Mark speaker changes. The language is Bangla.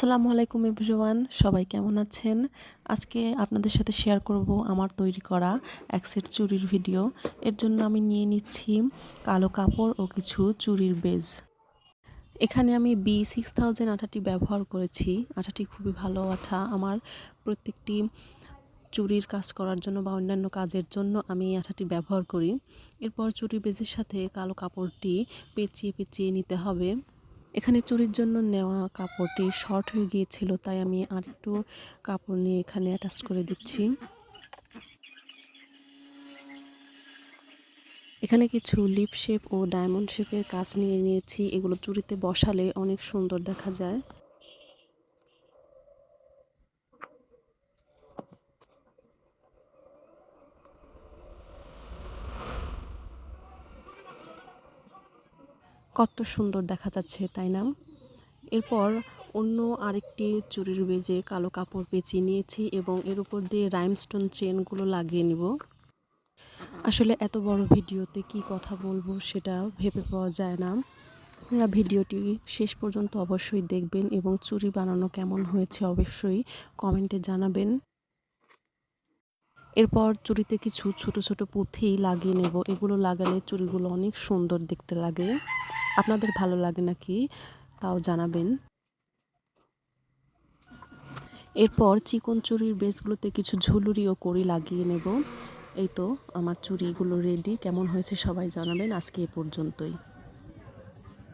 Speaker 1: আসসালামু আলাইকুম এভরিওয়ান, সবাই কেমন আছেন? আজকে আপনাদের সাথে শেয়ার করব আমার তৈরি করা এক সেট চুড়ির ভিডিও। এর জন্য আমি নিয়ে নিচ্ছি কালো কাপড় ও কিছু চুড়ির বেজ। এখানে আমি B6000 আঠাটি ব্যবহার করেছি। আঠাটি খুবই ভালো আঠা। আমার প্রত্যেকটি চুড়ির কাজ করার জন্য বা অন্যান্য কাজের জন্য আমি এই আঠাটি ব্যবহার করি। এরপর চুড়ি বেজের সাথে কালো কাপড়টি পেঁচিয়ে পেঁচিয়ে নিতে হবে। এখানে চুড়ির জন্য নেওয়া কাপড়টি শর্ট হয়ে গিয়েছিল, তাই আমি আরেকটু কাপড় নিয়ে এখানে অ্যাটাচ করে দিচ্ছি। এখানে কিছু লিপ শেপ ও ডায়মন্ড শেপের কাজ নিয়ে নিয়েছি। এগুলো চুড়িতে বসালে অনেক সুন্দর দেখা যায়। কত সুন্দর দেখা যাচ্ছে, তাই না? এরপর অন্য আরেকটি চুড়ির বেজে কালো কাপড় পেঁচিয়ে নিয়েছি এবং এর উপর দিয়ে রাইমস্টোন চেনগুলো লাগিয়ে নিব। আসলে এত বড় ভিডিওতে কি কথা বলবো সেটা ভেবে পাওয়া যায় না। আপনারা ভিডিওটি শেষ পর্যন্ত অবশ্যই দেখবেন এবং চুড়ি বানানো কেমন হয়েছে অবশ্যই কমেন্টে জানাবেন। এরপর চুড়িতে কিছু ছোট ছোট পুঁথি লাগিয়ে নেব। এগুলো লাগালে চুড়িগুলো অনেক সুন্দর দেখতে লাগে। আপনাদের ভালো লাগে নাকি তাও জানাবেন। এরপর চিকন চুড়ির বেসগুলোতে কিছু ঝুলুরি ও কড়ি লাগিয়ে নেব। এই তো আমার চুড়িগুলো রেডি। কেমন হয়েছে সবাই জানাবেন। আজকে এ পর্যন্তই।